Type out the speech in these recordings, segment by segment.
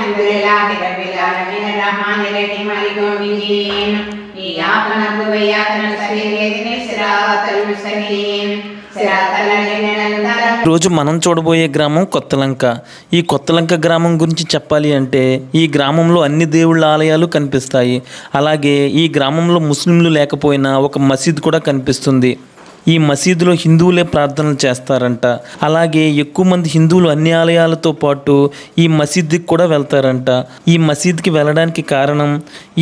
Alhamdulillahi Rabbil Alamin Ar-Rahmanir Rahim Maliki Yawmiddin Iyyaka na'budu wa iyyaka nasta'in ihdinas siratal mustaqim siratal ladzina an'amta రోజు మనం చూడబోయే గ్రామం కొత్తలంక. ఈ కొత్తలంక గ్రామం గురించి చెప్పాలి అంటే ఈ గ్రామంలో అన్ని దేవుళ్ళ ఆలయాలు కనిపిస్తాయి. అలాగే ఈ గ్రామంలో ముస్లింలు లేకపోయినా ఒక మసీద్ కూడా కనిపిస్తుంది. ఈ మసీదులో హిందువులే ప్రార్థనలు చేస్తారంట. అలాగే ఎక్కువ మంది హిందువులు అన్ని ఆలయాలతో పాటు ఈ మసీద్కి కూడా వెళ్తారంట. ఈ మసీద్కి వెళ్ళడానికి కారణం,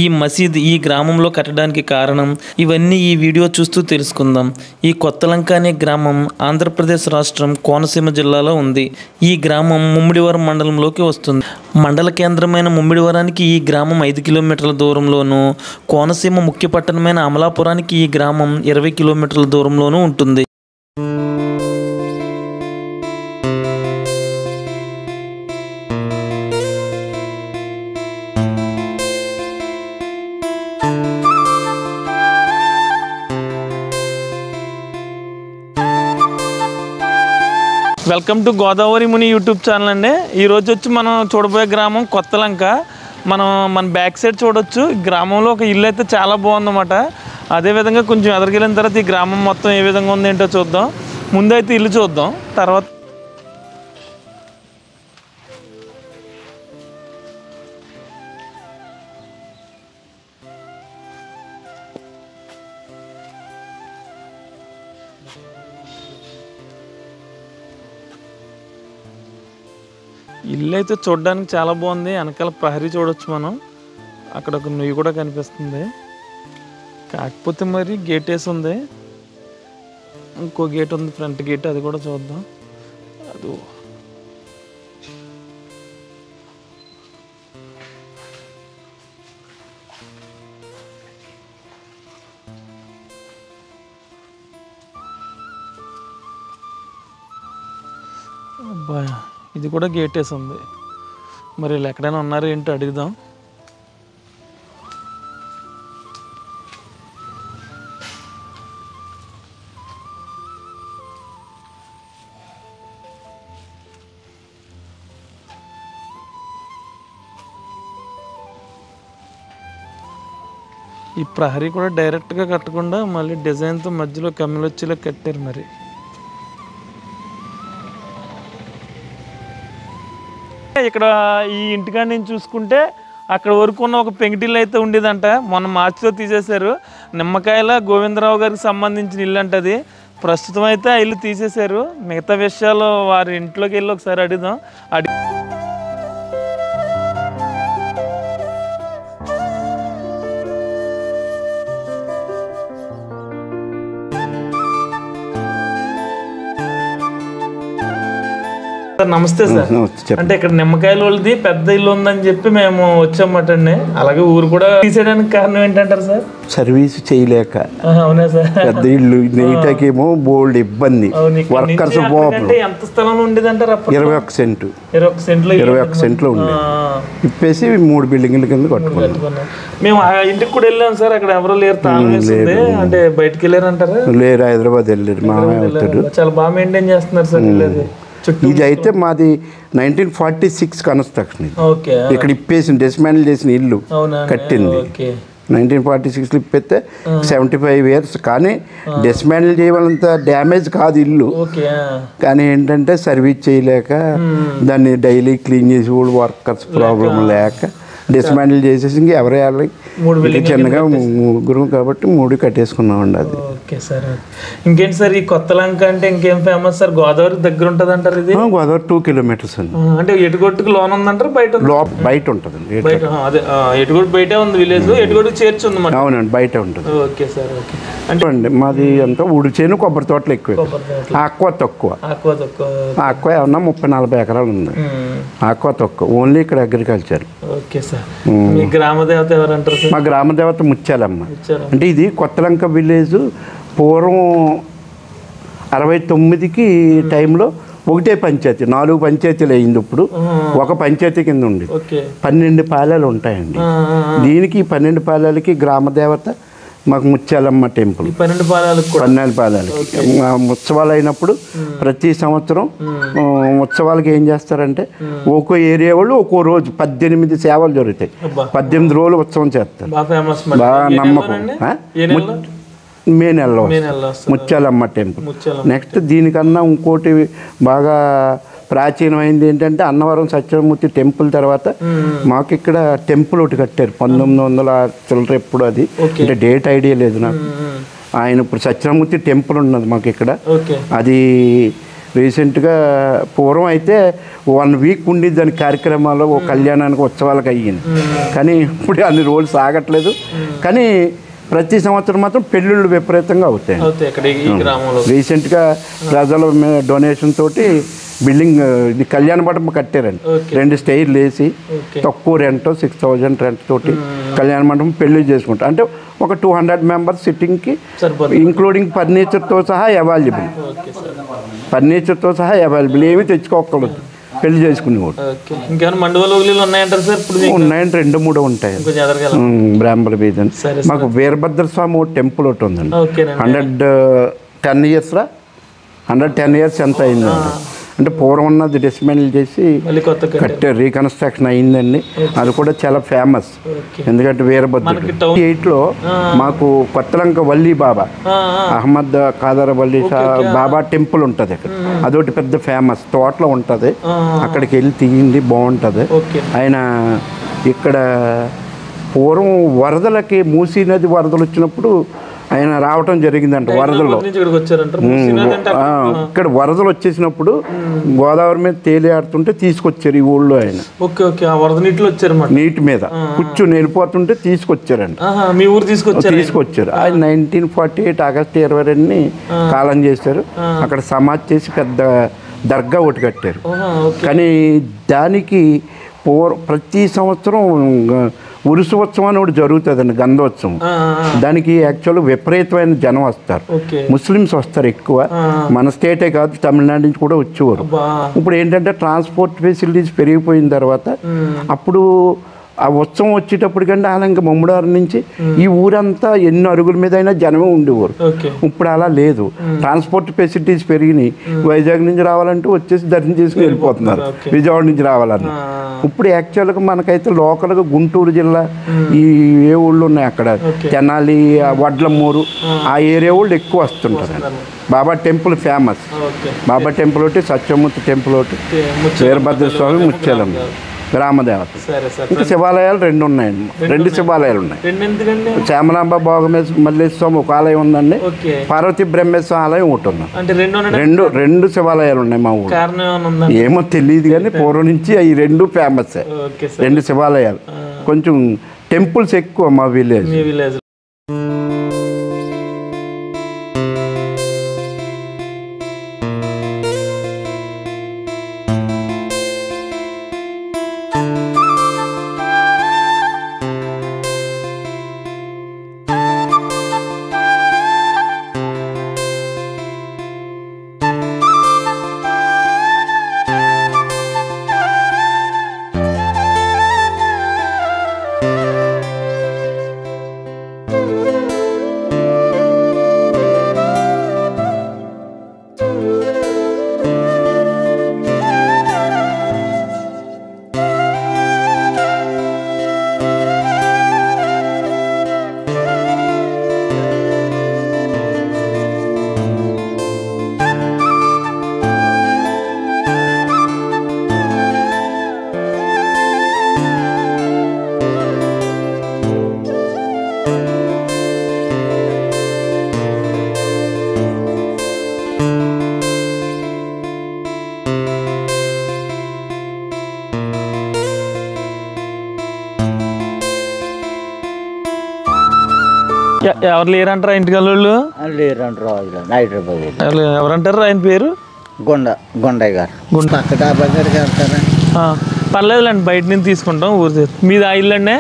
ఈ మసీద్ ఈ గ్రామంలో కట్టడానికి కారణం, ఇవన్నీ ఈ వీడియో చూస్తూ తెలుసుకుందాం. ఈ కొత్తలంక అనే గ్రామం ఆంధ్రప్రదేశ్ రాష్ట్రం కోనసీమ జిల్లాలో ఉంది. ఈ గ్రామం ముమ్మిడివరం మండలంలోకి వస్తుంది. మండల కేంద్రమైన ముమ్మిడివరానికి ఈ గ్రామం 5 కిలోమీటర్ల దూరంలోను, కోనసీమ ముఖ్య పట్టణమైన అమలాపురానికి ఈ గ్రామం 20 కిలోమీటర్ల దూరంలో ఉంటుంది. Welcome to Godavari Muni YouTube channel అండి. ఈరోజు వచ్చి మనం చూడబోయే గ్రామం కొత్తలంక. మన బ్యాక్ సైడ్ చూడొచ్చు. ఈ గ్రామంలో ఒక ఇల్లు అయితే చాలా బాగుందన్నమాట. అదేవిధంగా కొంచెం ఎదరికెళ్ళిన తర్వాత ఈ గ్రామం మొత్తం ఏ విధంగా ఉంది ఏంటో చూద్దాం. ముందైతే ఇల్లు చూద్దాం, తర్వాత ఇల్లు అయితే చూడడానికి చాలా బాగుంది. వెనకాల ప్రహరీ చూడొచ్చు మనం. అక్కడ ఒక నుయ్యి కూడా కనిపిస్తుంది. కాకపోతే మరి గేట్ వేసి ఉంది. ఇంకో గేట్ ఉంది, ఫ్రంట్ గేట్, అది కూడా చూద్దాం. అది అబ్బా, ఇది కూడా గేట్ వేసి ఉంది. మరి వీళ్ళు ఎక్కడైనా ఉన్నారు ఏంటో అడుగుదాం. ఈ ప్రహరీ కూడా డైరెక్ట్గా కట్టకుండా మళ్ళీ డిజైన్తో మధ్యలో కమ్మిలొచ్చేలా కట్టారు. మరి ఇక్కడ ఈ ఇంటికాడ నుంచి చూసుకుంటే అక్కడ వరకు ఉన్న ఒక పెంకిటిల్లు అయితే ఉండేదంట. మొన్న మార్చిలో తీసేశారు. నిమ్మకాయల గోవిందరావు గారికి సంబంధించిన ఇల్లు అంట అది. ప్రస్తుతం అయితే ఆ ఇల్లు తీసేశారు. మిగతా విషయాలు వారి ఇంట్లోకి వెళ్ళి ఒకసారి అడుగుదాం. నమస్తే సార్. అంటే ఇక్కడ నిమ్మకాయల వాళ్ళది పెద్ద ఇల్లు ఉందని చెప్పి మేము వచ్చామట అండి. అలాగే ఊరు కూడా తీసేయడానికి కారణం ఏంటంటారు సార్? సర్వీస్ చేయలేక. అవునా సార్? పెద్ద ఇల్లు నీటకేమో బోల్డ్ ఇబ్బంది. వర్కర్స్ ఎంత స్థలంలో ఉండేది అంటారు? 21 సెంటు. 21 సెంట్లో ఉంది. ఇప్పేసి 3 బిల్డింగ్ల కింద కట్టుకున్నాం. మేము ఆ ఇంటికి కూడా వెళ్ళాం సార్. అక్కడ ఎవరో లేరు, తాళం వేసింది. అంటే బయటకు వెళ్ళారు అంటారా? లేరు, హైదరాబాద్ వెళ్ళారు. చాలా బాగా మెయింటైన్ చేస్తున్నారు సార్. ఇది అయితే మాది 1946 కన్స్ట్రక్షన్. ఇక్కడ ఇప్పేసి డిస్మాండిల్ చేసిన ఇల్లు కట్టింది 1946లో. ఇప్పితే 75 years. కానీ డిస్మాండిల్ చేయవలంత డ్యామేజ్ కాదు ఇల్లు. కానీ ఏంటంటే సర్వీస్ చేయలేక, దాన్ని డైలీ క్లీన్ చేసి కూడా వర్కర్స్ ప్రాబ్లం లేక డిస్మాండిల్ చేసేసి ఇంక ఎవరు చిన్నగా ముగ్గురు కాబట్టి 3 కట్టేసుకున్నామండి. అది ఓకే సార్. ఇంకేంటి సార్ ఈ కొత్తలంక అంటే ఇంకేం ఫేమస్ సార్? గోదావరి దగ్గర ఉంటుంది అంటారు. ఇది గోదావరి 2 kilometers అండి. అంటే ఎటుగొట్టుకు లోన్ ఉందంటారు? బయట ఉంటుంది. అదే ఎటుగొట్టు బయటే ఉంది విలేజ్. ఎటుగొట్టుకు చేర్చి ఉంది. అవునండి, బయట ఉంటుంది. Okay sir. ఓకే. అంటే మాది అంతా ఉడి చేను, కొబ్బరి తోటలు ఎక్కువ, ఆక్వా తక్కువ. ఆక్వా ఏమన్నా 30-40 ఎకరాలు ఉంది. ఆక్వా తక్కువ, ఓన్లీ ఇక్కడ అగ్రికల్చర్. Okay sir. మీ గ్రామ దేవత ఎవరంటారు? మా గ్రామ దేవత ముత్యాలమ్మ. అంటే ఇది కొత్తలంక విలేజ్ పూర్వం 69కి టైంలో ఒకటే పంచాయతీ, 4 పంచాయతీలు అయింది. ఇప్పుడు ఒక పంచాయతీ కింద ఉంది. 12 పాలెలు ఉంటాయండి. దీనికి 12 పాలెలకి గ్రామ దేవత మాకు ముత్యాలమ్మ టెంపుల్ 12 పాదాలకి ఉత్సవాలు అయినప్పుడు ప్రతి సంవత్సరం ఉత్సవాలకి ఏం చేస్తారంటే ఒక్కో ఏరియా వాళ్ళు ఒక్కో రోజు 18 సేవలు జరుగుతాయి. 18 రోజులు ఉత్సవం చేస్తారు. బాగా నమ్మకం. మే నెలలో ముత్యాలమ్మ టెంపుల్. నెక్స్ట్ దీనికన్నా ఇంకోటి బాగా ప్రాచీనమైంది ఏంటంటే అన్నవరం సత్యమూర్తి టెంపుల్ తర్వాత మాకు ఇక్కడ టెంపుల్ ఒకటి కట్టారు 1900 చిల్లర ఎప్పుడు, అది అంటే డేట్ ఐడియా లేదు నాకు. ఆయన ఇప్పుడు సత్యమూర్తి టెంపుల్ ఉన్నది మాకు ఇక్కడ. అది రీసెంట్గా పూర్వం అయితే 1 వీక్ ఉండి దాని కార్యక్రమాలు కళ్యాణానికి ఉత్సవాలకు అయ్యింది. కానీ ఇప్పుడు అన్ని రోజులు సాగట్లేదు. కానీ ప్రతి సంవత్సరం మాత్రం పెళ్ళిళ్ళు విపరీతంగా అవుతాయి. రీసెంట్గా ప్రజల డొనేషన్ తోటి బిల్డింగ్ కళ్యాణ మండపం కట్టారండి. 2 స్టైర్లు వేసి తక్కువ రెంట్ 6000 రెంట్ తోటి కళ్యాణ మండపం పెళ్లి చేసుకుంటారు. అంటే ఒక 200 మెంబర్స్ సిట్టింగ్కి ఇంక్లూడింగ్ ఫర్నిచర్తో సహా అవైలబుల్. ఏమి తెచ్చుకోకూడదు పెళ్లి చేసుకునేవాడు. ఉన్నాయండి, 2-3 ఉంటాయి. బ్రాహ్మణ బీజన్ మాకు వీరభద్ర స్వామి టెంపుల్ ఒకటి ఉందండి. 110 ఇయర్స్ ఎంత అయిందండి. అంటే పూర్వం ఉన్నది డిస్మెంటల్ చేసి కట్టారు, రీకన్స్ట్రక్షన్ అయిందండి. అది కూడా చాలా ఫేమస్. ఎందుకంటే వీరభద్రుడు 8లో మాకు కొత్తలంక వల్లి బాబా అహ్మద్ ఖాదర్ వల్లి బాబా టెంపుల్ ఉంటుంది అక్కడ. అదొకటి పెద్ద ఫేమస్, తోటలో ఉంటుంది. అక్కడికి వెళ్ళి తీయండి, బాగుంటుంది. ఆయన ఇక్కడ పూర్వం వరదలకి మూసీ నది వరదలు వచ్చినప్పుడు ఆయన రావటం జరిగిందంట. వరదల్లో ఇక్కడ వరదలు వచ్చేసినప్పుడు గోదావరి మీద తేలియాడుతుంటే తీసుకొచ్చారు ఈ ఊళ్ళో. ఆయన నీటి మీద కూర్చుని వెళ్ళిపోతుంటే తీసుకొచ్చారంట. తీసుకొచ్చారు. ఆయన 1948 ఆగస్టు 22 కాలం చేశారు. అక్కడ సమాధి చేసి పెద్ద దర్గా ఒకటి కట్టారు. కానీ దానికి ప్రతి సంవత్సరం ఉరుసోత్సవం అని ఒకటి జరుగుతుందండి, గంధోత్సవం. దానికి యాక్చువల్గా విపరీతమైన జనం వస్తారు. ముస్లిమ్స్ వస్తారు ఎక్కువ. మన స్టేటే కాదు, తమిళనాడు నుంచి కూడా వచ్చేవారు. ఇప్పుడు ఏంటంటే ట్రాన్స్పోర్ట్ ఫెసిలిటీస్ పెరిగిపోయిన తర్వాత అప్పుడు ఆ ఉత్సవం వచ్చేటప్పటికంటే అలా ఇంకా ముమ్మడారు నుంచి ఈ ఊరంతా ఎన్ని అరుగుల మీద అయినా జనమే ఉండేవారు. ఇప్పుడు అలా లేదు, ట్రాన్స్పోర్ట్ ఫెసిలిటీస్ పెరిగినాయి. వైజాగ్ నుంచి రావాలంటే వచ్చేసి దర్శనం చేసుకుని వెళ్ళిపోతున్నారు, విజయవాడ నుంచి రావాలని. ఇప్పుడు యాక్చువల్గా మనకైతే లోకల్గా గుంటూరు జిల్లా ఈ ఏ ఊళ్ళు ఉన్నాయి అక్కడ, తెనాలి, వడ్లమూరు ఆ ఏరియా వాళ్ళు ఎక్కువ వస్తుంటారు. బాబా టెంపుల్ ఫేమస్. బాబా టెంపుల్ ఒకటి, సత్యమూర్తి టెంపుల్ ఒకటి, వీరభద్ర స్వామి, ముత్యాలమ్మ గ్రామదేవత. ఇంకా శివాలయాలు 2 ఉన్నాయండి. 2 శివాలయాలు ఉన్నాయి. శ్యామలాంబ మల్లేశ్వర స్వామి ఒక ఆలయం ఉందండి, పార్వతీ బ్రహ్మేశ్వర ఆలయం ఒకటి ఉంది. 2 శివాలయాలు ఉన్నాయి మా ఊరు. ఏమో తెలియదు కానీ పూర్వం నుంచి అవి 2 ఫేమస్. 2 శివాలయాలు. కొంచెం టెంపుల్స్ ఎక్కువ మా విలేజ్. ఎవరు లేరంటారా ఇంటికి వాళ్ళు? ఎవరంటారు ఆయన పేరు? గుండయ్య గారు. పర్లేదులేండి, బయట నుంచి తీసుకుంటాం. ఊరి మీద ఆ ఇల్లు అండి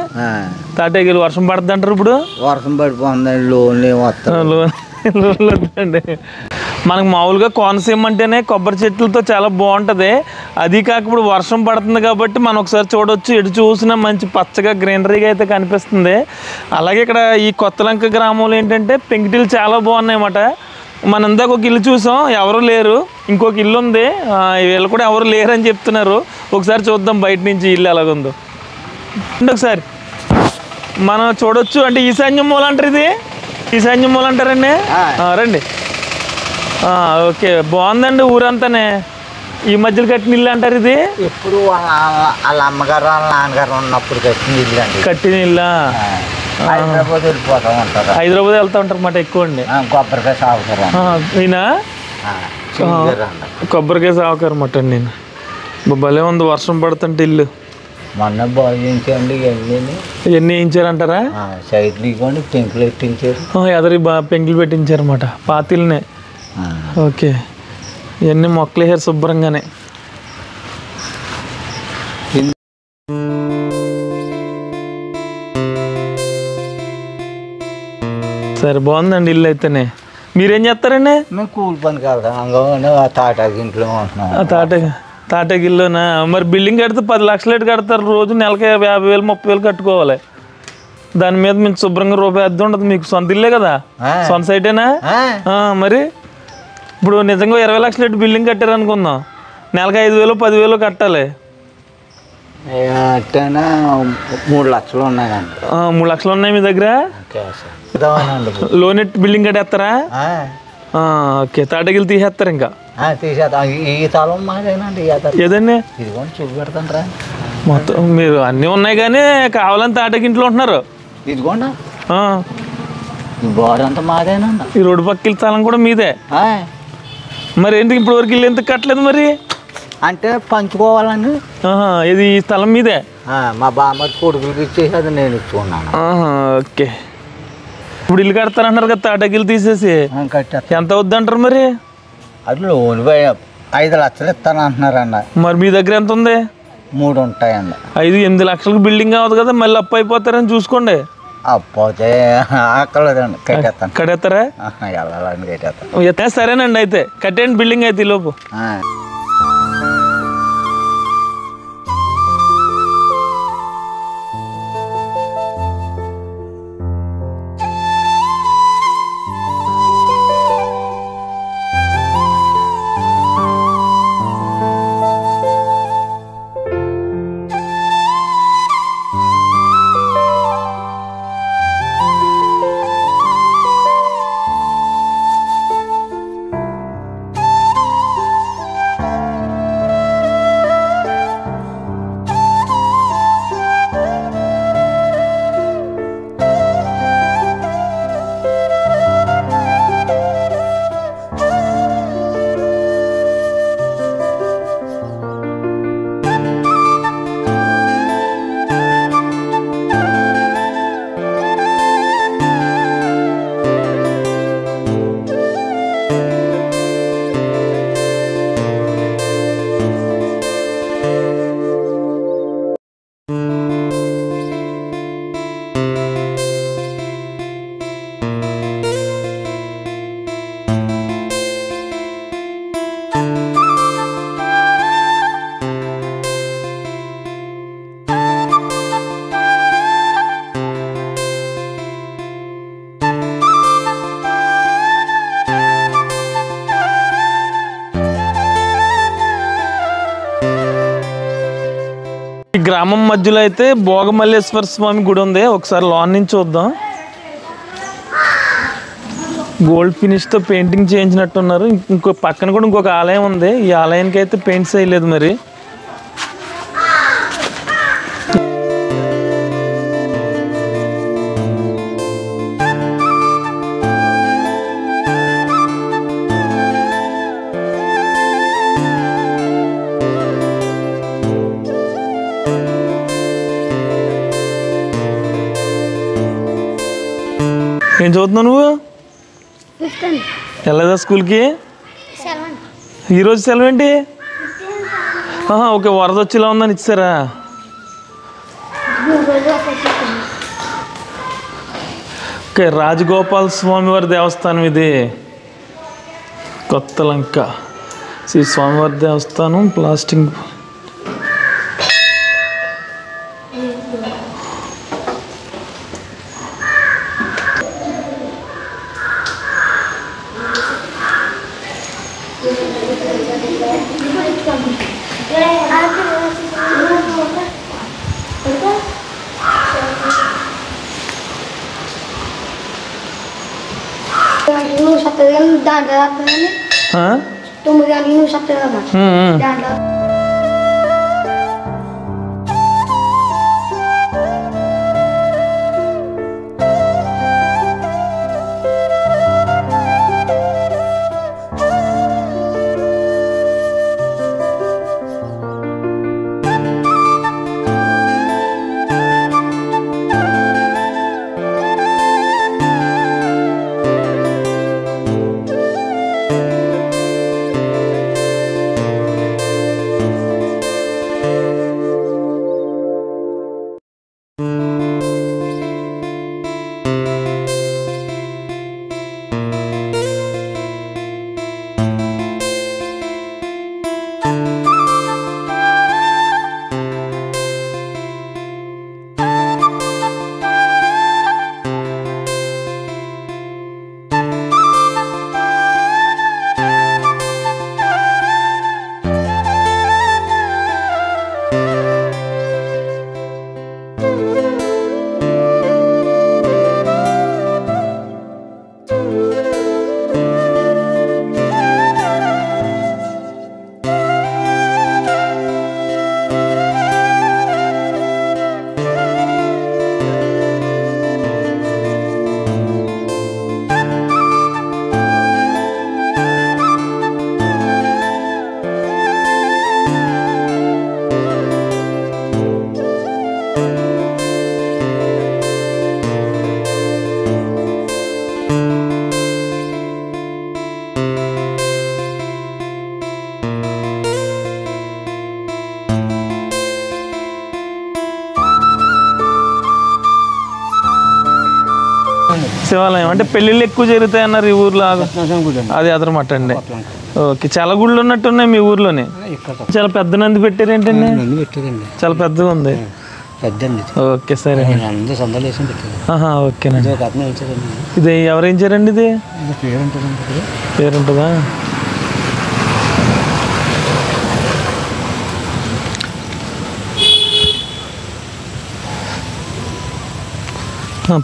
తాటేగిలు. వర్షం పడుతుంది అంటారు ఇప్పుడు? వర్షం పడిపోతుంది, లోన్లు వస్తాయి. లోన్ వద్దండి. మనకు మామూలుగా కోనసీమ అంటేనే కొబ్బరి చెట్లతో చాలా బాగుంటుంది. అది కాక ఇప్పుడు వర్షం పడుతుంది కాబట్టి మనం ఒకసారి చూడవచ్చు. ఎటు చూసినా మంచి పచ్చగా గ్రీనరీగా అయితే కనిపిస్తుంది. అలాగే ఇక్కడ ఈ కొత్తలంక గ్రామంలో ఏంటంటే పెంకుటిల్లు చాలా బాగున్నాయి అన్నమాట. మనం ఇందాక ఒక ఇల్లు చూసాం, ఎవరు లేరు. ఇంకొక ఇల్లు ఉంది, వీళ్ళు కూడా ఎవరు లేరు అని చెప్తున్నారు. ఒకసారి చూద్దాం బయట నుంచి ఇల్లు ఎలాగుందో. ఒకసారి మనం చూడొచ్చు. అంటే ఈశాన్యం మూల అంటారు, ఇది ఈశాన్యం మూల అంటారండి. రండి. ఓకే, బాగుందండి ఊరంతానే. ఈ మధ్యలో కట్టిన ఇల్లు అంటారు ఇది? ఎప్పుడు వాళ్ళ అమ్మగారు వాళ్ళ నాన్నగారు ఉన్నప్పుడు కట్టిన ఇల్లు అండి. కట్టిన ఇల్లా? హైదరాబాద్ వెళ్ళిపోతా ఉంటారు. హైదరాబాద్ వెళ్తా ఉంటారు అన్నమాట ఎక్కువ అండి. కొబ్బరికాయ సాగుతారు. ఈయన కొబ్బరికాయ సాగుతారు అన్నమాట అండి. నేను భలే ఉంది వర్షం పడుతుంటే ఇల్లు. మొన్న బాగు చేయించండి. ఇవన్నీ వేయించారంటారా? సైడ్లు ఇవ్వండి, పెంకులు పెట్టించారు. ఎదరి పెంకులు పెట్టించారు అన్నమాట, పాతిల్నే. ఓకే, ఇవన్నీ మొక్కలు వేసారు శుభ్రంగానే. సరే, బాగుందండి ఇల్లు అయితేనే. మీరేం చేస్తారండి? మేము కూలి పనికి వెళ్తాం. తాటాకి ఇంట్లో ఉంటున్నాం. తాటాకి ఇల్లునా? మరి బిల్డింగ్ కడితే 10 లక్షలు కడతారు. రోజు నెలకి 50,000 30,000 కట్టుకోవాలి. దాని మీద మీకు శుభ్రంగా రూపాయి అద్దె ఉండదు. మీకు సొంత ఇల్లే కదా, సొంత సైటేనా? మరి ఇప్పుడు నిజంగా 20 లక్షలు బిల్డింగ్ కట్టారు అనుకుందాం, నెలకి 5,000 10,000 కట్టాలి. 3 లక్షలు ఉన్నాయండి. 3 లక్షలు ఉన్నాయి మీ దగ్గర? లోన్ ఎట్టి బిల్డింగ్ కట్టేస్తారా? ఓకే, తాటగిలు తీసేస్తారు ఇంకా? తీసేస్తాం. ఈ తలం మాదేనండి. ఏదండి? ఇదిగోండి చూపెడతాను. మొత్తం మీరు అన్నీ ఉన్నాయి కానీ కావాలని తాటకి ఇంట్లో ఉంటున్నారు. ఇదిగోండి బోర్ అంతా మాదేనండి. ఈ రోడ్డు పక్కల స్థలం కూడా మీదే? మరి ఎందుకు ఇప్పుడు వరకు ఇల్లు ఎందుకు కట్టలేదు మరి? అంటే పంచుకోవాలండి. ఇది ఈ స్థలం మీదే? మా బామ్మడి కొడుకులకి ఇచ్చేసి అది నేను ఇచ్చుకున్నాను. ఓకే, ఇప్పుడు ఇల్లు కడతారంటారు కదా తాటగిలు తీసేసి? కట్టేస్తా. ఎంత అవుద్ది అంటారు మరి? అది లోన్ 5 లక్షలు ఇస్తాను అంటున్నారన్న. మరి మీ దగ్గర ఎంత ఉంది? 3 ఉంటాయండి. 5-8 లక్షలకు బిల్డింగ్ అవ్వదు కదా, మళ్ళీ అప్పు అయిపోతారని చూసుకోండి. అప్పోతే అక్కర్లేదండి, కట్టేస్తాను. కట్టేస్తారా? వెళ్ళాలని కట్టేస్తాను. సరేనండి, అయితే కట్టేయండి బిల్డింగ్ అయితే ఈ లోపు. ఈ గ్రామం మధ్యలో అయితే భోగమల్లేశ్వర స్వామి గుడి ఉంది. ఒకసారి లాన్ నుంచి చూద్దాం. గోల్డ్ ఫినిష్తో పెయింటింగ్ చేయించినట్టున్నారు. ఇంకో పక్కన కూడా ఇంకొక ఆలయం ఉంది. ఈ ఆలయానికి అయితే పెయింట్స్ వేయలేదు మరి. ఏం చదువుతున్నావు నువ్వు? వెళ్ళదా స్కూల్కి? ఈరోజు సెలవు ఏంటి? ఓకే, వరద వచ్చి ఇలా ఉందని ఇచ్చారా? ఓకే, రాజగోపాల స్వామి వారి దేవస్థానం ఇది. కొత్తలంక శ్రీ స్వామివారి దేవస్థానం ప్లాస్టింగ్. దాంట్లో 9 గంటలు నువ్వు చెప్తావు కదా దాంట్లో. శివాలయం అంటే పెళ్ళిళ్ళు ఎక్కువ జరుగుతాయి అన్నారు ఈ ఊర్లో. అది అదనమాట అండి. ఓకే, చాలా గుళ్ళు ఉన్నట్టున్నాయి మీ ఊర్లోనే. చాలా పెద్ద నంది పెట్టారు ఏంటండి? చాలా పెద్దగా ఉంది. ఓకే సరే. ఓకేనండి. ఇది ఎవరు వేయించారండి? ఇది పేరుంటుందా?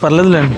పర్లేదులేండి.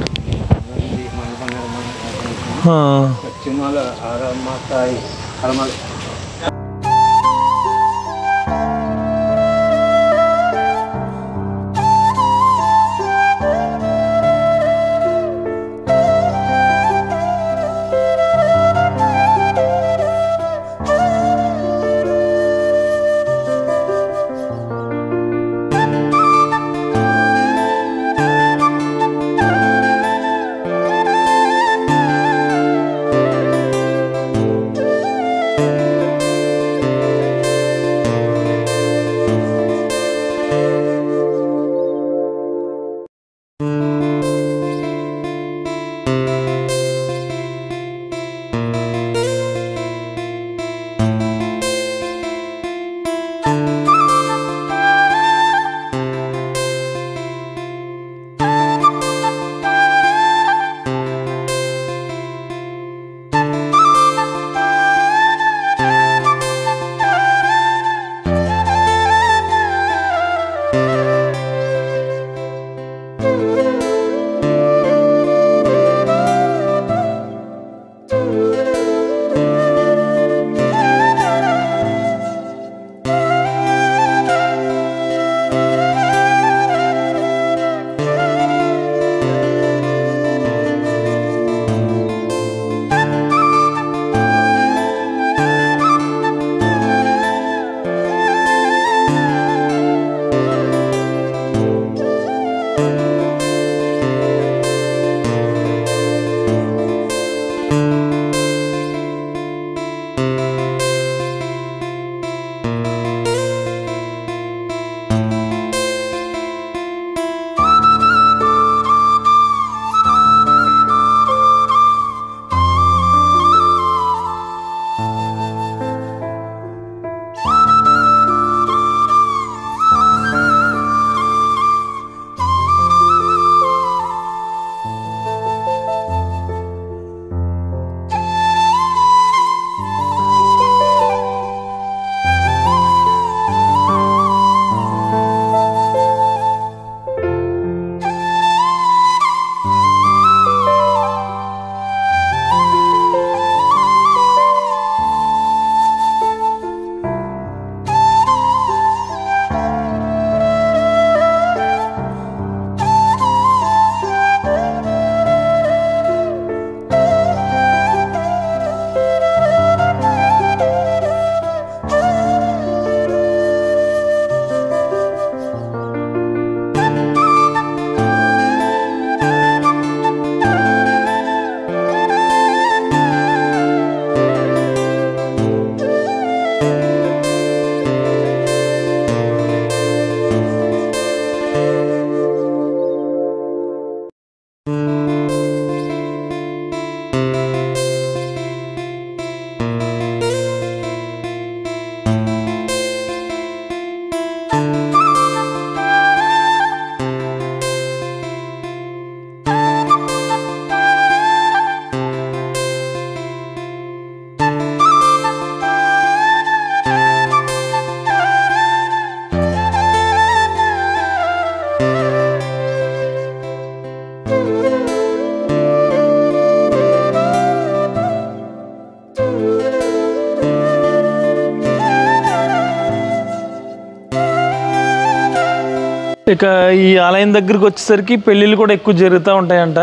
ఇక ఈ ఆలయం దగ్గరికి వచ్చేసరికి పెళ్ళిళ్ళు కూడా ఎక్కువ జరుగుతూ ఉంటాయంట.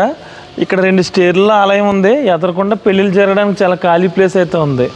ఇక్కడ 2 స్టేర్ల ఆలయం ఉంది, ఎదరకుండా పెళ్ళిళ్ళు జరగడానికి చాలా ఖాళీ ప్లేస్ అయితే ఉంది.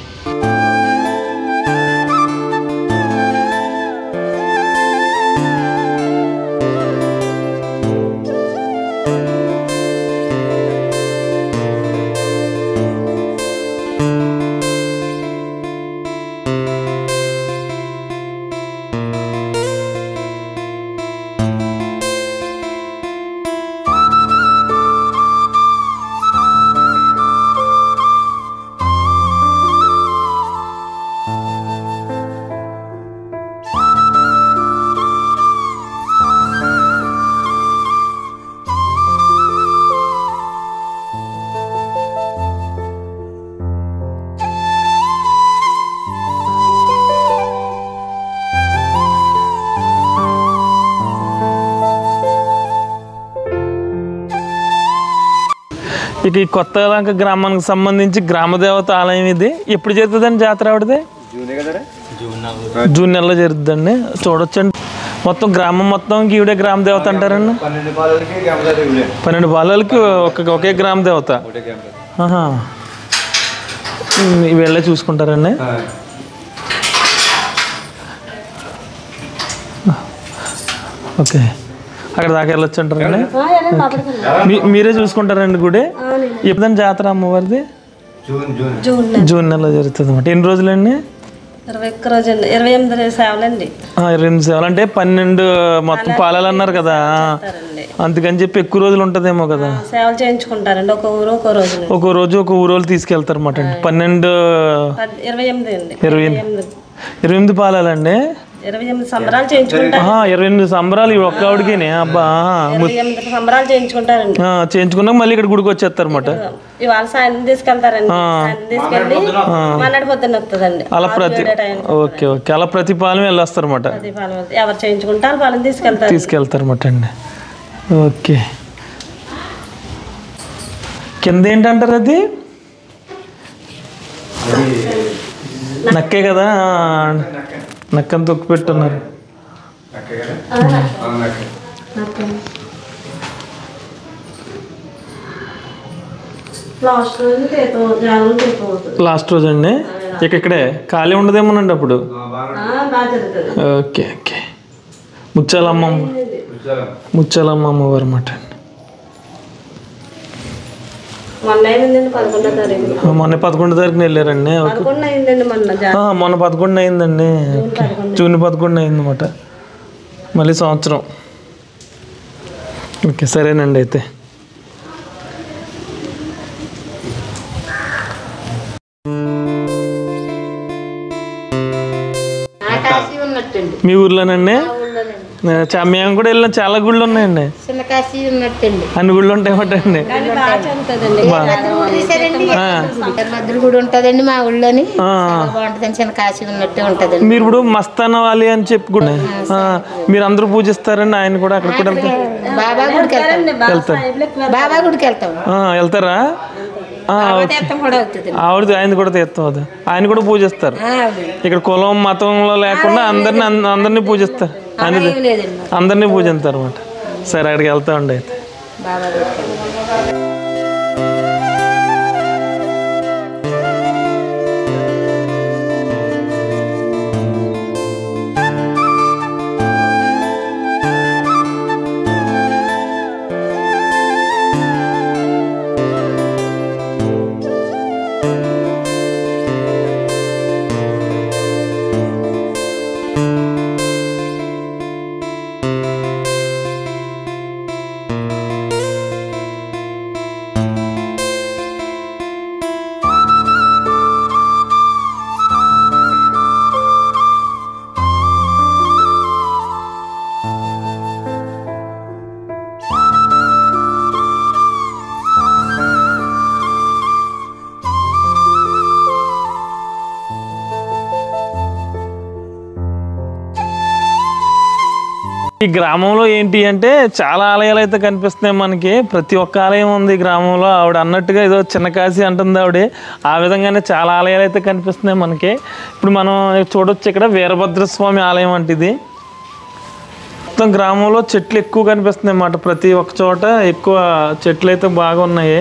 ఇక ఈ కొత్తలంక గ్రామానికి సంబంధించి గ్రామదేవత ఆలయం ఇది. ఎప్పుడు జరుగుతుందండి జాతర? ఆవిడది జూన్ నెలలో జరుగుతుందండి. చూడొచ్చండి, మొత్తం గ్రామం మొత్తం ఈవిడే గ్రామదేవత అంటారండి. 12 బాలలకి ఒకే గ్రామదేవత. వీళ్ళే చూసుకుంటారండి. ఓకే, అక్కడ దాకా వెళ్ళొచ్చు అంటారండి. మీరే చూసుకుంటారండి గుడి? ఎప్పుడండి జాతర అమ్మవారిది? జూన్ నెలలో జరుగుతుంది అన్నమాట. ఎన్ని రోజులండి? 28 సేవలండి. 28 సేవలు అంటే 12 మొత్తం పాలాలు అన్నారు కదా, అందుకని చెప్పి ఎక్కువ రోజులు ఉంటదేమో కదా. సేవలు చేయించుకుంటారండి, ఒక ఊరు ఒక రోజు. ఒక రోజు ఒక ఊరోళ్ళు తీసుకెళ్తారు అన్నమాట. 28 పాలాలండి. 28 సంబరాలు చేయించుకుంటారు. 28 సంబరాలు ఒక్క ఆవిడకి. అబ్బా, 28 సంబరాలు చేయించుకుంటారండి. చేయించుకున్నాక మళ్ళీ ఇక్కడ గుడికి వచ్చేస్తారు అన్నమాట. ఇవాళ సాయంత్రం తీసుకెళ్తారండి, తీసుకెళ్ళి మన్నాడు పొద్దున్న వస్తుందండి. అలా ఓకే ఓకే, అలా ప్రతి పాలెం వెళ్ళొస్తారు అన్నమాట. ఎవరు చేయించుకుంటారు పాలెం తీసుకెళ్తారు అన్నమాట అండి. ఓకే, కింద ఏంటంటారు అది? నక్కే కదా, నక్కని తొక్కు పెట్టున్నారు. లాస్ట్ రోజు అండి. ఇక్కడే ఖాళీ ఉండదేమోనండి అప్పుడు. ఓకే ఓకే, ముచ్చాలమ్మ అమ్మవారు అన్నమాట అండి. మొన్న 11వ తారీఖున వెళ్ళారండి. మొన్న 11 అయిందండి. జూన్ 11 అయింది అన్నమాట. మళ్ళీ సంవత్సరం. ఓకే, సరేనండి. అయితే మీ ఊర్లోనండి? మేము కూడా వెళ్ళిన చాలా గుళ్ళు ఉన్నాయండి. అన్ని గుళ్ళు ఉంటాయన్నమాటండి. గుడి ఉంటదండి మా ఊళ్ళోని, బాగుంటదండి. చిన్న కాశీ ఉన్నట్టే ఉంటదండి. మీరు ఇప్పుడు మస్తాన్ వాలి అని చెప్పి కూడా మీరు అందరూ పూజిస్తారండి. ఆయన కూడా అక్కడ కూడా బాబా గుడికి వెళ్తారు. బాబా గుడికి వెళ్తాం. వెళ్తారా? ఆవిడ ఆయన కూడా తీర్థం అది, ఆయన కూడా పూజిస్తారు. ఇక్కడ కులం మతంలో లేకుండా అందరినీ పూజిస్తారు. అందరినీ పూజిస్తారు అన్నమాట. సరే, అక్కడికి వెళ్తా ఉండి. అయితే ఈ గ్రామంలో ఏంటి అంటే చాలా ఆలయాలు అయితే కనిపిస్తున్నాయి మనకి. ప్రతి ఒక్క ఆలయం ఉంది గ్రామంలో. ఆవిడ అన్నట్టుగా ఏదో చిన్న కాశీ అంటుంది ఆవిడ. ఆ విధంగానే చాలా ఆలయాలు అయితే కనిపిస్తున్నాయి మనకి. ఇప్పుడు మనం చూడొచ్చు, ఇక్కడ వీరభద్రస్వామి ఆలయం అంటే ఇది మొత్తం గ్రామంలో చెట్లు ఎక్కువ కనిపిస్తున్నాయి అన్నమాట. ప్రతి ఒక్క చోట ఎక్కువ చెట్లు అయితే బాగా ఉన్నాయి.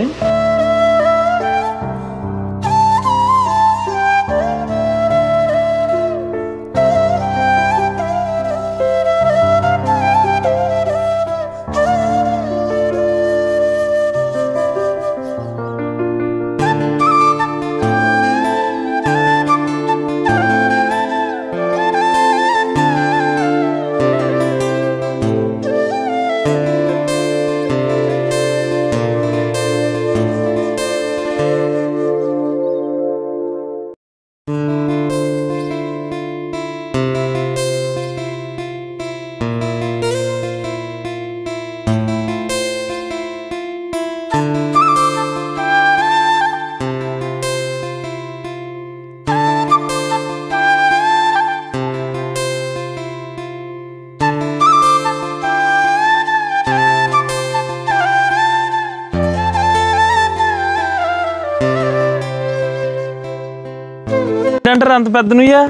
అంటారు అంత పెద్ద నుయ్యా?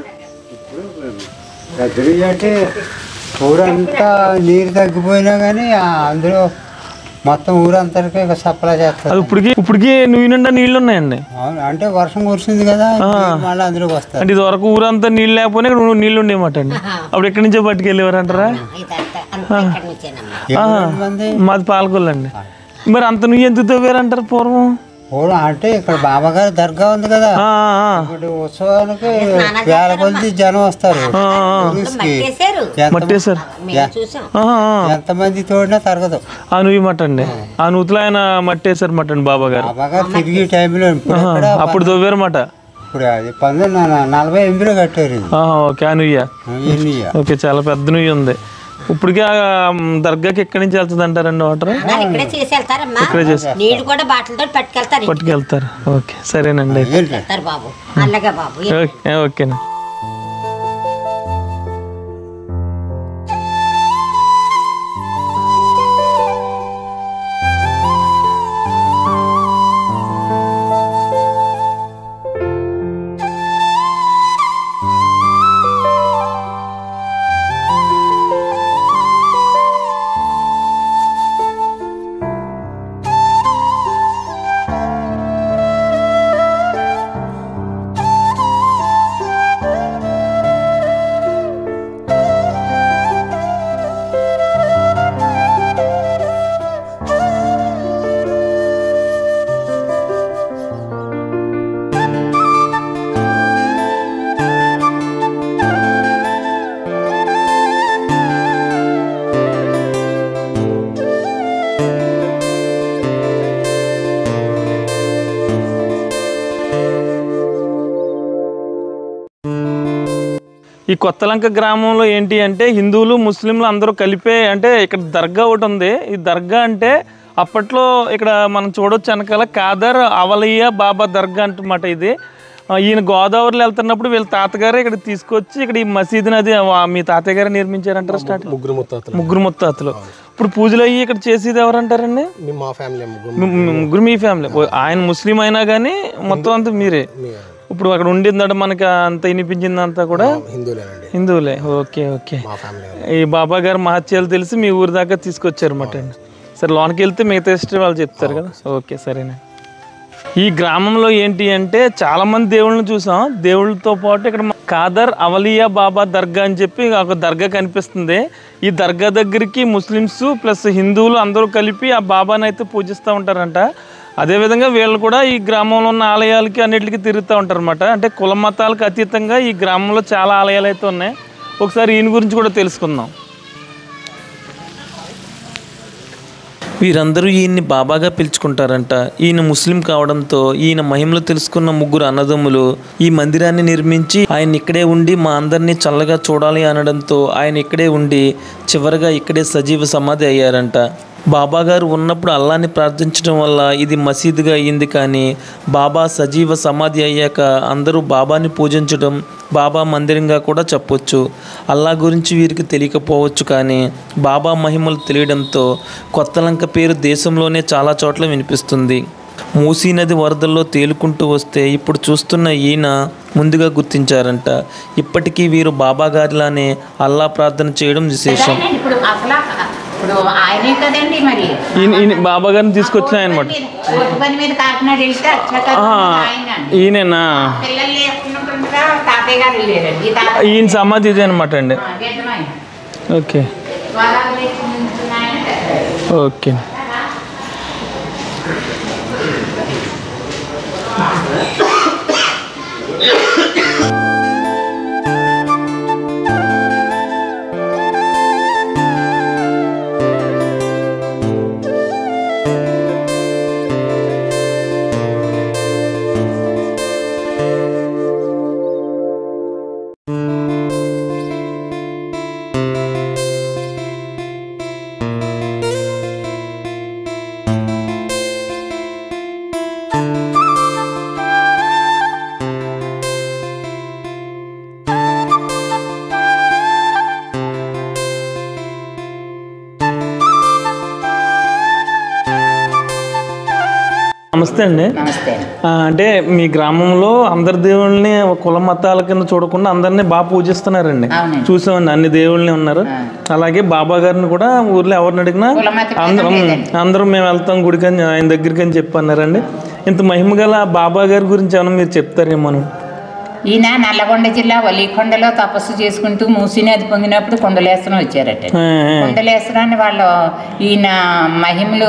పెద్ద నుయ్యి అంటే ఊరంతా నీరు తగ్గిపోయినా కానీ అందులో మొత్తం ఊరంతరికి సప్లై చేస్తారు. ఇప్పటికి నువ్వు నిండా నీళ్లు ఉన్నాయండి. అంటే వర్షం కురిసింది కదా మళ్ళీ అందులోకి వస్తారు. అంటే ఇది వరకు ఊరంతా నీళ్ళు లేకపోయినా ఇక్కడ నీళ్లు ఉండేమాట అండి. అప్పుడు ఎక్కడి నుంచో పట్టుకెళ్ళేవారు అంటారా? మాది పాలకొల్లండి. మరి అంత నువ్వు ఎందుకు తవ్వారంటారు పూర్వం? అంటే ఇక్కడ బాబాగారి దర్గా ఉంది కదా, ఇప్పుడు ఉత్సవానికి వేల కొద్ది జనం వస్తారు. ఎంతమంది తోడినా తరగదు. ఆ నువ్వు మట అండి. ఆ నూతులో ఆయన మట్టేశారు మట అండి బాబాగారు. బాబాగారు తిరిగి టైంలో అప్పుడు తవ్వారు మాట. ఇప్పుడు అది 1948లో కట్టారు. ఓకే. ఆ నుయ్య. ఓకే, చాలా పెద్ద నుయ్యి ఉంది. ఇప్పటికే దర్గాకి ఎక్కడి నుంచి వెళ్తుంది అంటారండి వాటర్? పట్టుకెళ్తారు. ఓకే, సరేనండి. ఓకేనా. ఈ కొత్తలంక గ్రామంలో ఏంటి అంటే హిందువులు ముస్లింలు అందరూ కలిపే, అంటే ఇక్కడ దర్గా ఒకటి ఉంది. ఈ దర్గా అంటే అప్పట్లో ఇక్కడ మనం చూడొచ్చు వెనకాల కాదర్ అవలియా బాబా దర్గా అంటమాట. ఇది ఈయన గోదావరిలో వెళ్తున్నప్పుడు వీళ్ళ తాతగారే ఇక్కడ తీసుకొచ్చి ఇక్కడ ఈ మసీదుని అది మీ తాతయ్య గారే నిర్మించారంటారు. స్టార్ట్ ముగ్గురు ముత్తాతలు. ఇప్పుడు పూజలు అయ్యి ఇక్కడ చేసేది ఎవరంటారండి? ముగ్గురు మీ ఫ్యామిలీ. ఆయన ముస్లిం అయినా కానీ మొత్తం అంతా మీరే. ఇప్పుడు అక్కడ ఉండిందట మనకి అంత వినిపించిందంతా కూడా హిందువులే. Okay okay. ఈ బాబా గారు మహత్యాలు తెలిసి మీ ఊరి దాకా తీసుకొచ్చారు అన్నమాట అండి. సరే, లోనికి వెళ్తే మిగతా హిస్టరీ వాళ్ళు చెప్తారు కదా. ఓకే, సరేనా. ఈ గ్రామంలో ఏంటి అంటే చాలా మంది దేవుళ్ళని చూసాం. దేవుళ్ళతో పాటు ఇక్కడ కాదర్ అవలియా బాబా దర్గా అని చెప్పి ఒక దర్గా కనిపిస్తుంది. ఈ దర్గా దగ్గరికి ముస్లిమ్స్ ప్లస్ హిందువులు అందరూ కలిపి ఆ బాబాని అయితే పూజిస్తూ ఉంటారంట. అదేవిధంగా వీళ్ళు కూడా ఈ గ్రామంలో ఉన్న ఆలయాలకి అన్నిటికీ తిరుగుతూ ఉంటారు అన్నమాట. అంటే కుల మతాలకు అతీతంగా ఈ గ్రామంలో చాలా ఆలయాలు అయితే ఉన్నాయి. ఒకసారి ఈయన గురించి కూడా తెలుసుకుందాం. వీరందరూ ఈయన్ని బాబాగా పిలుచుకుంటారంట. ఈయన ముస్లిం కావడంతో ఈయన మహిమలు తెలుసుకున్న ముగ్గురు అన్నదమ్ములు ఈ మందిరాన్ని నిర్మించి ఆయన ఇక్కడే ఉండి మా అందరినీ చల్లగా చూడాలి అనడంతో ఆయన ఇక్కడే ఉండి చివరిగా ఇక్కడే సజీవ సమాధి అయ్యారంట. బాబా గారు ఉన్నప్పుడు అల్లాని ప్రార్థించడం వల్ల ఇది మసీదుగా అయ్యింది. కానీ బాబా సజీవ సమాధి అయ్యాక అందరూ బాబాని పూజించడం బాబా మందిరంగా కూడా చెప్పొచ్చు. అల్లా గురించి వీరికి తెలియకపోవచ్చు, కానీ బాబా మహిమలు తెలియడంతో కొత్తలంక పేరు దేశంలోనే చాలా చోట్ల వినిపిస్తుంది. మూసీ నది వరదల్లో తేలుకుంటూ వస్తే ఇప్పుడు చూస్తున్న ఈయన ముందుగా గుర్తించారంట. ఇప్పటికీ వీరు బాబా గారిలానే అల్లా ప్రార్థన చేయడం విశేషం. ఇప్పుడు అసలు ఇప్పుడు ఆయనే కదండి మరి బాబా గారిని తీసుకొచ్చిన అనమాట. పని మీద కాకినాడ వెళ్తే ఈయనేనా? తాతయ్య గారు వెళ్ళారండి. ఈయన సమాధి ఇదే అనమాట అండి. Okay okay. నమస్తే అండి. అంటే మీ గ్రామంలో అందరి దేవుళ్ళని కుల మతాల కింద చూడకుండా అందరినీ బాగా పూజిస్తున్నారండి. చూసామండి, అన్ని దేవుళ్ళని ఉన్నారు. అలాగే బాబా గారిని కూడా ఊర్లో ఎవరిని అడిగినా అందరం మేము వెళ్తాం గుడికి అని ఆయన దగ్గరికి అని చెప్పి అన్నారండి. ఇంత మహిమ గల బాబా గారి గురించి ఏమన్నా మీరు చెప్తారేమో. ఈయన నల్లగొండ జిల్లా వలీకొండలో తపస్సు చేసుకుంటూ మూసీ నది పొంగినప్పుడు కుండలేశ్వరం వచ్చారట. కుండలేశ్వరాన్ని వాళ్ళు ఈయన మహిమలు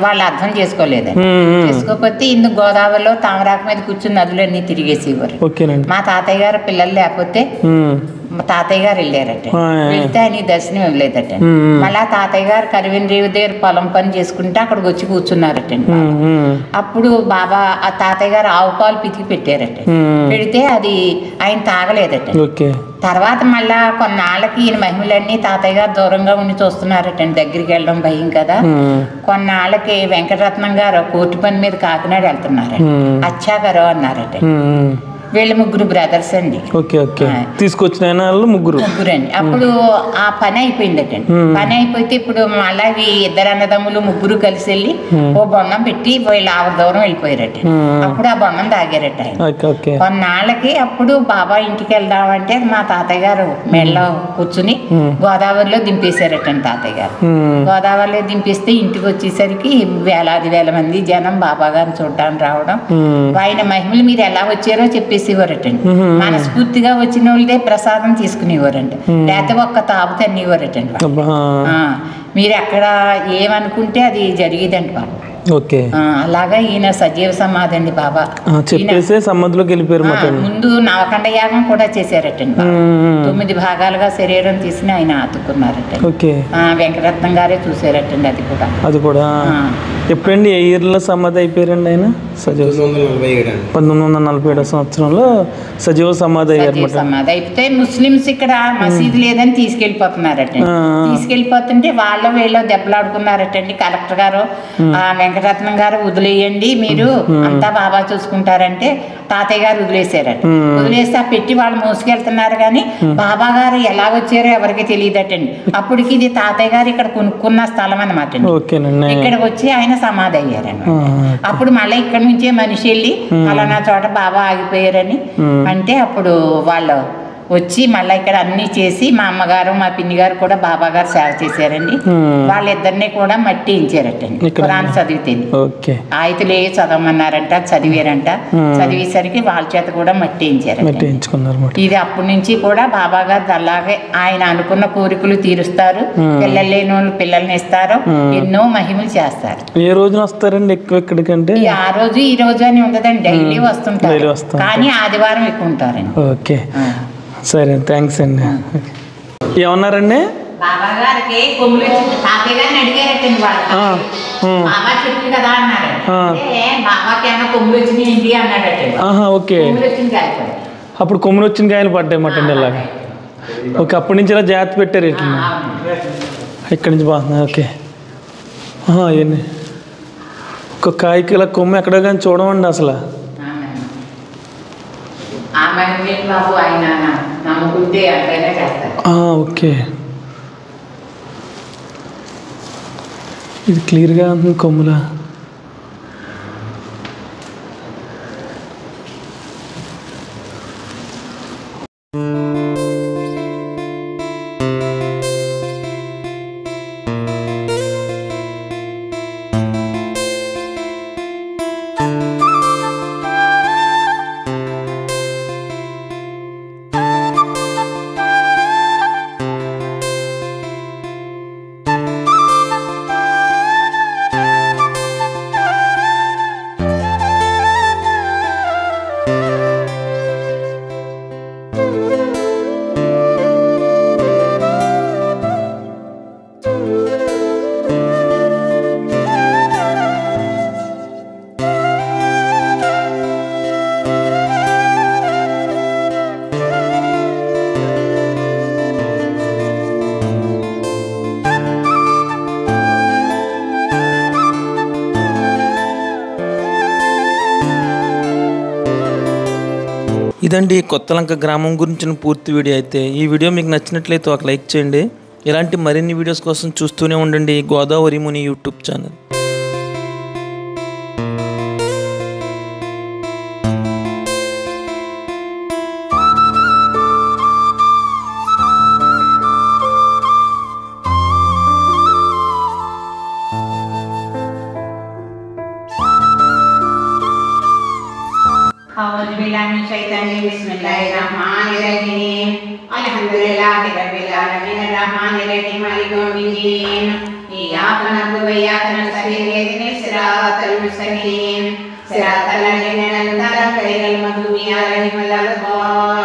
వాళ్ళు అర్థం చేసుకోలేదండి. చేసుకోకపోతే ఇందు గోదావరిలో తామరాకు మీద కూర్చుని నదులన్నీ తిరిగేసేవారు. మా తాతయ్య గారు పిల్లలు లేకపోతే తాతయ్య గారు వెళ్ళారట. వెళ్తే ఆయన దర్శనం ఇవ్వలేదట. మళ్ళా తాతయ్య గారు కరివిన రేవు దగ్గర పొలం పని చేసుకుంటే అక్కడికి వచ్చి కూర్చున్నారట. అప్పుడు బాబా ఆ తాతయ్య గారు ఆవు పాలు పితికి పెట్టారట. పెడితే అది ఆయన తాగలేదట. తర్వాత మళ్ళా కొన్నాళ్ళకి ఈయన మహిమలన్నీ తాతయ్య గారు దూరంగా ఉండి చూస్తున్నారట. దగ్గరికి వెళ్ళడం భయం కదా. కొన్నాళ్ళకి వెంకటరత్నం గారు కోర్టు పని మీద కాకినాడ వెళ్తున్నారట. అచ్చా గారు అన్నారట. వీళ్ళు ముగ్గురు బ్రదర్స్ అండి. తీసుకొచ్చిన ముగ్గురు అండి. అప్పుడు ఆ పని అయిపోయిందటండి. పని అయిపోతే ఇప్పుడు మళ్ళీ ఇద్దరు అన్నదమ్ములు ముగ్గురు కలిసి వెళ్ళి ఓ బొండం పెట్టి వీళ్ళు ఆవిడ దూరం వెళ్ళిపోయారట. అప్పుడు ఆ బొండం తాగారట ఆయన. కొన్నాళ్ళకి అప్పుడు బాబా ఇంటికి వెళ్దామంటే మా తాతయ్య గారు మెడలో కూర్చుని గోదావరిలో దింపేశారటండి. తాతయ్య గారు గోదావరిలో దింపేస్తే ఇంటికి వచ్చేసరికి వేలాది వేల మంది జనం బాబా గారిని చూడడానికి రావడం. ఆయన మహిమలు మీరు ఎలా వచ్చారో చెప్పేసేవారటండి. మనస్ఫూర్తిగా వచ్చిన వాళ్ళదే ప్రసాదం తీసుకునేవారండి. లేకపోతే ఒక్క తాపు తన్నేవారటండి. మీరు ఎక్కడ ఏమనుకుంటే అది జరిగేదండి బాబు. అలాగా ఈయన సజీవ సమాధి అండి బాబా. సమాధిలోకి వెళ్ళిపోయారు. ముందు నవకండ యాగం కూడా చేశారటండి. 9 భాగాలుగా శరీరం తీసి ఆయన ఆతుకున్నారట. వెంకటరత్నం గారే చూసారటండి. అది కూడా ఎప్పుడండి ఏ ఇయర్లో సమాధి అయిపోయారండి ఆయన? 1947 సంవత్సరంలో సజీవ సమాధి అయ్యారు. సమాధి అయిపోతే ముస్లిమ్స్ ఇక్కడ మసీదు లేదని తీసుకెళ్లిపోతున్నారట. తీసుకెళ్లిపోతుంటే వీళ్ళు దెబ్బలాడుకున్నారటండి. కలెక్టర్ గారు వెంకటరత్నం గారు వదిలేయండి, మీరు అంతా బాబా చూసుకుంటారంటే తాతయ్య గారు వదిలేశారట. వదిలేస్తే ఆ పెట్టి వాళ్ళు మోసుకెళ్తున్నారు. కానీ బాబా గారు ఎలా వచ్చారో ఎవరికి తెలియదటండి. అప్పటికి ఇది తాతయ్య గారు ఇక్కడ కొనుక్కున్న స్థలం అనమాట. ఇక్కడికి వచ్చి ఆయన సమాధి అయ్యారని. అప్పుడు మళ్ళీ ఇక్కడ నుంచే మనిషి వెళ్ళి అలానా చోట బాబా ఆగిపోయారని అంటే అప్పుడు వాళ్ళు వచ్చి మళ్ళీ ఇక్కడ అన్ని చేసి మా అమ్మగారు మా పిన్ని గారు కూడా బాబా గారు సేవ చేశారండి. వాళ్ళిద్దరిని కూడా మట్టి ఇచ్చారటండి. ఖురాన్ చదివితే ఆయుతులే చదవమన్నారంట. చదివారంట. చదివేసరికి వాళ్ళ చేత కూడా మట్టి ఇచ్చారు. ఇది అప్పటి నుంచి కూడా బాబా గారు అలాగే ఆయన అనుకున్న కోరికలు తీరుస్తారు. పిల్లలు లేని వాళ్ళు పిల్లల్ని ఇస్తారు. ఎన్నో మహిమలు చేస్తారు. ఏ రోజున వస్తారండి ఎక్కువ ఇక్కడికంటే? ఆ రోజు ఈ రోజు అని ఉండదండి. డైలీ వస్తుంటారు. కానీ ఆదివారం ఎక్కువ ఉంటారండి. ఓకే సరే, థ్యాంక్స్ అండి. ఏమన్నారండి? బాబా గారికి కొమ్ములు వచ్చింది. తాతయ్య గారిని అడిగారటండి వాళ్ళు. బాబా చెప్పి కదా అన్నారు. బాబాకి ఏమన్నా కొమ్ములు వచ్చినాయి ఏంటి అన్నాడటండి. ఓకే. అప్పుడు కొమ్ములు వచ్చిన కాయలు పడ్డాయి మాట అండి. అలాగే ఓకే. అప్పటి నుంచి ఇలా జాగ్రత్త పెట్టారు ఇట్లా. ఇక్కడి నుంచి బాగుంది. ఓకే. ఇవన్నీ ఒక కాయకి ఇలా కొమ్ము ఎక్కడ కానీ చూడమండి అసలు. ఓకే. ఇది క్లియర్గా ఉంది కొమ్ములా. ఇదండి కొత్తలంక గ్రామం గురించిన పూర్తి వీడియో అయితే. ఈ వీడియో మీకు నచ్చినట్లయితే ఒక లైక్ చేయండి. ఇలాంటి మరిన్ని వీడియోస్ కోసం చూస్తూనే ఉండండి గోదావరి ముని యూట్యూబ్ ఛానల్. बिस्मिल्लाहिर्रहमानिर्रहीम अल्हम्दुलिल्लाहि रब्बिल आलमीन अर्रहमानिर्रहीम मालिकि यौमिद्दीन इय्याका नअबुदु व इय्याका नस्तईन इहदिनस सिरातल मुस्तकीम सिरातल लज़ीना अनअमता अलैहिम गैरिल मग़्दूबि अलैहिम वलद्दाल्लीन